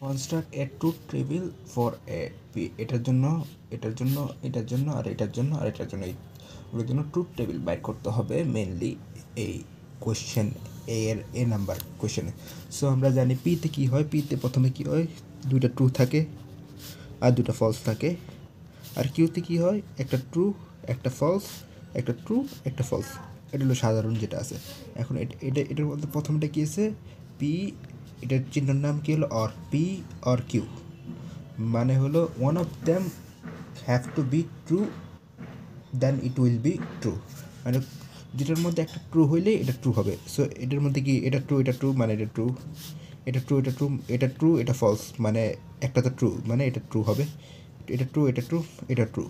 Construct A truth table for A P, এটার জন্য এটার জন্য এটার জন্য আর এটার জন্য আর এটার জন্য ওটার জন্য ট্রুথ টেবিল বাইর করতে হবে মেনলি এই কোয়েশ্চেন এ নাম্বার কোয়েশ্চেনে। সো আমরা জানি পিতে কী হয়, পিতে প্রথমে কী হয়, দুইটা ট্রু থাকে আর দুটা ফলস থাকে। আর কিউতে কী হয়, একটা ট্রু একটা ফলস, একটা ট্রু একটা ফলস। এটা হলো সাধারণ যেটা আছে। এখন এটার মধ্যে প্রথমটা কী আছে, পি, এটার চিহ্নের নাম কী হলো অর, পি অর কিউ, মানে হলো one of them have to be true then it will be true, মানে যেটার মধ্যে একটা ট্রু হইলে এটা ট্রু হবে। সো এটার মধ্যে কি এটা ট্রু মানে এটা ট্রু, এটা ট্রু এটা ট্রু, এটা ট্রু এটা ফলস, মানে একটা তো ট্রু মানে এটা ট্রু হবে, এটা ট্রু এটা ট্রু এটা ট্রু।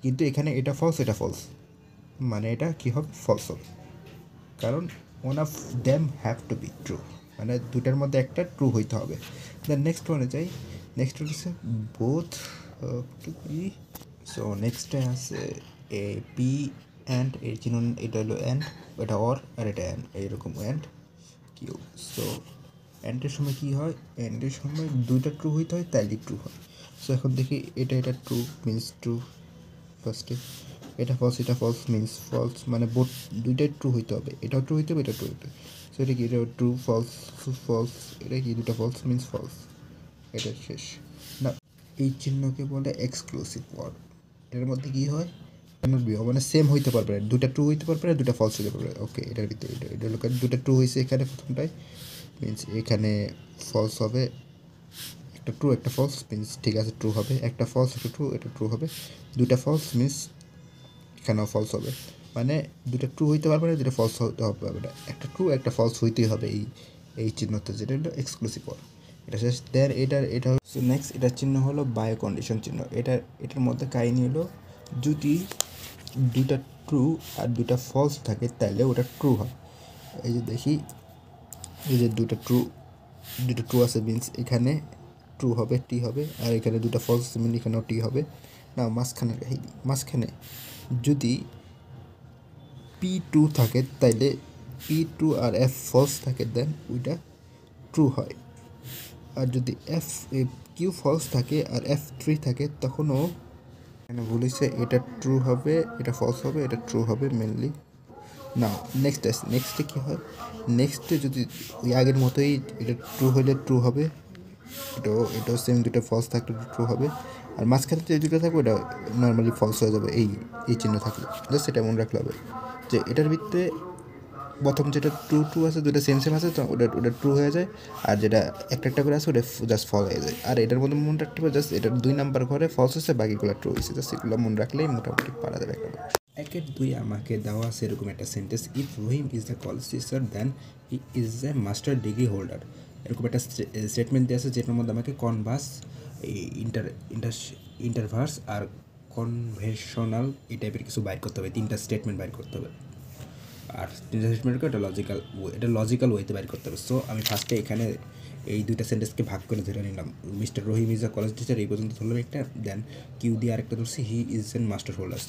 কিন্তু এখানে এটা ফলস মানে এটা কী হবে, ফলস হবে, কারণ one of them have to be true, মানে দুটার মধ্যে একটা ট্রু হইতে হবে। দেন নেক্সট ওয়ানে যাই, নেক্সট হচ্ছে বোথ টু বি। সো নেক্সটে আছে এ পি অ্যান্ড, এর চিহ্ন এটা হলো অ্যান্ড, এটা অর আর এটা অ্যান্ড, এইরকম অ্যান্ড কিউ। সো অ্যান্ডের সময় কী হয়, অ্যান্ডের সময় দুইটা ট্রু হইতে হয় তাইলে ট্রু হয়। সো এখন দেখি এটা ট্রু মিন্স ট্রু ফার্স্টে, এটা ফলস মিন্স ফলস, মানে বোথ দুইটাই ট্রু হইতে হবে, এটাও ট্রু হইতে হবে এটা ট্রু হইতে হবে। সো এটা কি, এটা ট্রু ফলস ফলস, এটা কি দুটা ফলস মিন্স ফলস, এটা শেষ না। এই চিহ্নকে বলে এক্সক্লুসিভ ওয়ার্ড। এটার মধ্যে কী হয়, মানে সেম হইতে পারবে না, দুটা ট্রু হইতে পারবে না, দুটা ফলস হইতে পারবে। ওকে, এটার ভিতরে এটা হলো দুটা ট্রু হয়েছে এখানে প্রথমটায়, মিন্স এখানে ফলস হবে, একটা ট্রু একটা ফলস মিন্স ঠিক আছে ট্রু হবে, একটা ফলস একটা ট্রু, এটা ট্রু হবে, দুটা ফলস মিন্স এখানেও ফলস হবে, মানে দুটা ট্রু হইতে পারবে না, দুটা ফলস হতে হবে না, একটা ট্রু একটা ফলস হইতেই হবে এই চিহ্নতে, যেটা হলো এক্সক্লুসিভ ওয়ার্ড। এটা শেষ। দেন এটা হচ্ছে নেক্সট, এটার চিহ্ন হলো বায়ো কন্ডিশন চিহ্ন। এটার মধ্যে কাহিনী হলো, যদি দুটা ট্রু আর দুটা ফলস থাকে তাহলে ওটা ট্রু হয়। এই যে দেখি, এই যে দুটা ট্রু আছে মিন্স এখানে ট্রু হবে, টি হবে, আর এখানে দুটা ফলস মিন এখানেও টি হবে না। মাঝখানে যদি পি টু থাকে তাইলে পি টু আর এফ ফলস থাকে দেন ওইটা ট্রু হয়। আর যদি এফ কিউ ফলস থাকে আর এফ থ্রি থাকে তখনও এখানে ভুল হয়েছে, এটা ট্রু হবে এটা ফলস হবে, এটা ট্রু হবে মেনলি না। নেক্সটে কী হয়, নেক্সটে যদি ওই আগের মতোই এটা ট্রু হলে ট্রু হবে, এটাও সেম, দুটো ফলস থাকলে ট্রু হবে, আর মাঝখানে যে দুটো থাকবে ওটা নর্মালি ফলস হয়ে যাবে এই চিহ্ন থাকলে। জাস্ট এটা মনে রাখলে হবে যে এটার ভিতরে প্রথম যেটা ট্রু আছে দুটো সেম আছে, তো ওটা ট্রু হয়ে যায়, আর যেটা একটা করে আছে ওটা জাস্ট ফল হয়ে যায়। আর এটার মধ্যে মনে রাখতে হবে জাস্ট এটার 2 নাম্বার ঘরে ফলস হচ্ছে, বাকিগুলো ট্রু হয়েছে, জাস্ট এগুলো মনে রাখলেই মোটামুটি পারা যাবে একটা। 1-2 আমাকে দেওয়া আছে এরকম একটা sentence, if Rahim is the college teacher then he is a master degree holder, এরকম একটা স্টেটমেন্ট দেওয়া আছে, যেটার মধ্যে আমাকে কনভার্স, ইন্টারভার্স আর কনভেনশনাল এই টাইপের কিছু বাইর করতে হবে, 3টা স্টেটমেন্ট বাইর করতে হবে। আর 3টা স্টেটমেন্টকে এটা লজিক্যাল ওয়েতে বাইর করতে হবে। সো আমি ফার্স্টে এখানে এই 2টা সেন্টেন্সকে ভাগ করে ধরে নিলাম, mister Rahim is a college teacher এই পর্যন্ত ধরলাম একটা, দেন কিউ দিয়ে আরেকটা ধরছি, he is an master holder.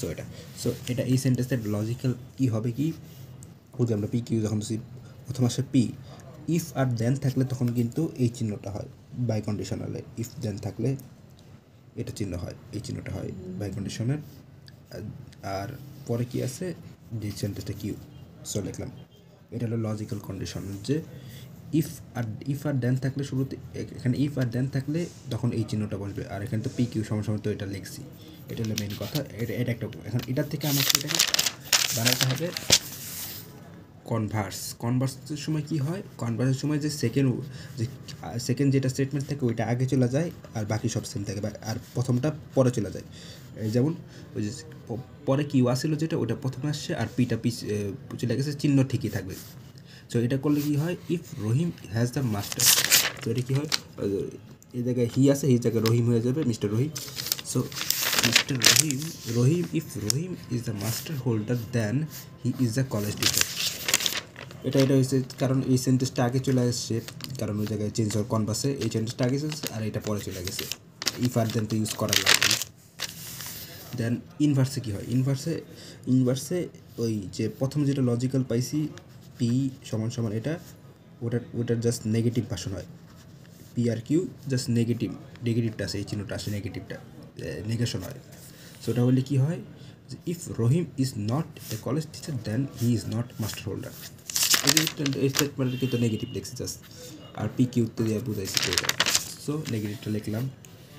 So এটা এই সেন্টেন্সের লজিক্যাল কী হবে, কি বুঝি আমরা পি কিউ যখন ধরছি প্রথম আসে পি, ইফ আর দেন থাকলে তখন কিন্তু এই চিহ্নটা হয় বাই কন্ডিশনালে, ইফ দেন থাকলে এটা চিহ্ন হয়, এই চিহ্নটা হয় বাই কন্ডিশনের। আর পরে কি আছে, যে সেন্টেন্সটা কিউ, সো লিখলাম এটা হলো লজিক্যাল কন্ডিশন, যে ইফ আর দেন থাকলে শুরুতে, এখানে ইফ আর দেন থাকলে তখন এই চিহ্নটা বসবে, আর এখানে তো পি কিউ সময় তো এটা লিখছি, এটা হলো মেন কথা। এটা একটা, এখন এটার থেকে আমাকে এটাকে বানাতে হবে কনভার্সের সময় কি হয়, কনভার্সের সময় যে সেকেন্ড যেটা স্টেটমেন্ট থাকে ওইটা আগে চলে যায়, আর বাকি সব সেম থাকে, আর প্রথমটা পরে চলে যায়। এই যেমন ওই যে পরে কিউ আসছিল যেটা ওটা প্রথমে আসছে, আর পিটা চলে গেছে, চিহ্ন ঠিকই থাকবে। সো এটা করলে কি হয়, if Rahim has the master, তো এটা কী হয়, এই জায়গায় হি আছে, এই জায়গায় রহিম হয়ে যাবে, mister Rahim. So mister Rahim if Rahim is the master holder then he is the college teacher. এটা হয়েছে কারণ এই সেন্টেন্সটা আগে চলে আসছে, কারণ ওই জায়গায় চেঞ্জ হওয়ার কনভার্সে এই সেন্টেন্সটা আগে চলছে আর এটা পরে চলে গেছে, ইফ আর দেন তো ইউজ করার লাগবে। দেন ইনভার্সে কী হয়, ইনভার্সে ওই যে প্রথম যেটা লজিক্যাল পাইছি পি সমান এটা ওটার জাস্ট নেগেটিভ ভার্সন হয়, পি আর কিউ জাস্ট নেগেটিভটা আছে, এই চিহ্নটা আসে নেগেটিভটা নেগেশন হয়। সো ওটা বললে কী হয় যে if Rahim is not a college teacher then he is not master holder. এই স্টেটমেন্টের কিন্তু নেগেটিভ লিখছি জাস্ট, আর পি কিউতে দিয়ে বুঝাইছি তো এটা। সো নেগেটিভটা লিখলাম,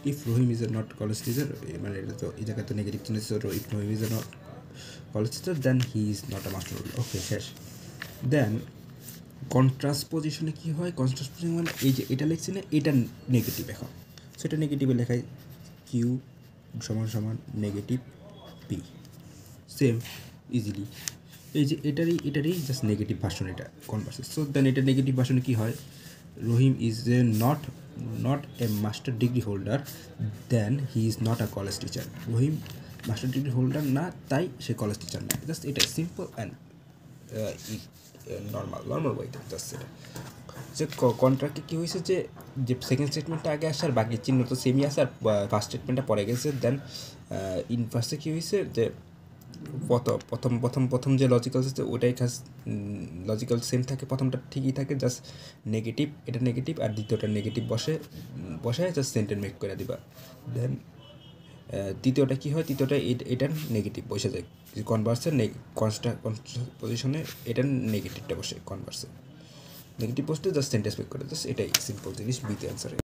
if Rahim is a not college teacher, মানে এটা তো এই জায়গায় তো নেগেটিভ চিহ্ন, if Rahim is a not college teacher then he is not a master holder. Okay, শেষ। দেন কন্ট্রাস্ট পজিশনে কী হয়, কন্ট্রাস্ট পজিশন মানে এই যে এটা লিখছি না, এটা নেগেটিভ এখন। সেটা নেগেটিভে লেখায় কিউ সমান সমান নেগেটিভ পি, সেম ইজিলি। এই যে এটারই জাস্ট নেগেটিভ ভার্সন, এটা কনভার্সেস। সো দেন এটা নেগেটিভ ভার্সনে কী হয়, Rahim is a not a master degree holder then he is not a college teacher. Rahim master degree holder না, তাই সে কলেজ টিচার না। জাস্ট এটাই সিম্পল অ্যান্ড নর্মাল ওয়েতে জাস্ট সেটা। যে কন্ট্রাক্টে কী হয়েছে যে সেকেন্ড স্টেটমেন্টটা আগে আসে আর বাকি চিহ্ন তো সেমই আছে, আর ফার্স্ট স্টেটমেন্টটা পরে গেছে। দেন ইন ফার্স্টে কী হয়েছে যে প্রথম যে লজিক্যাল আছে ওটাই খাস লজিক্যাল সেম থাকে, প্রথমটা ঠিকই থাকে, জাস্ট নেগেটিভ, এটা নেগেটিভ আর দ্বিতীয়টা নেগেটিভ বসায় জাস্ট সেন্টেন্স মেক করে দিবা। দেন তৃতীয়টা কী হয়, তৃতীয়টা এটার নেগেটিভ বসে যায় কনভার্সের পজিশনে, এটার নেগেটিভটা বসে কনভার্সে নেগেটিভ বসতে জাস্ট সেন্টেন্স মেক করে, জাস্ট এটাই সিম্পল জিনিস, বিতে অ্যান্সারে।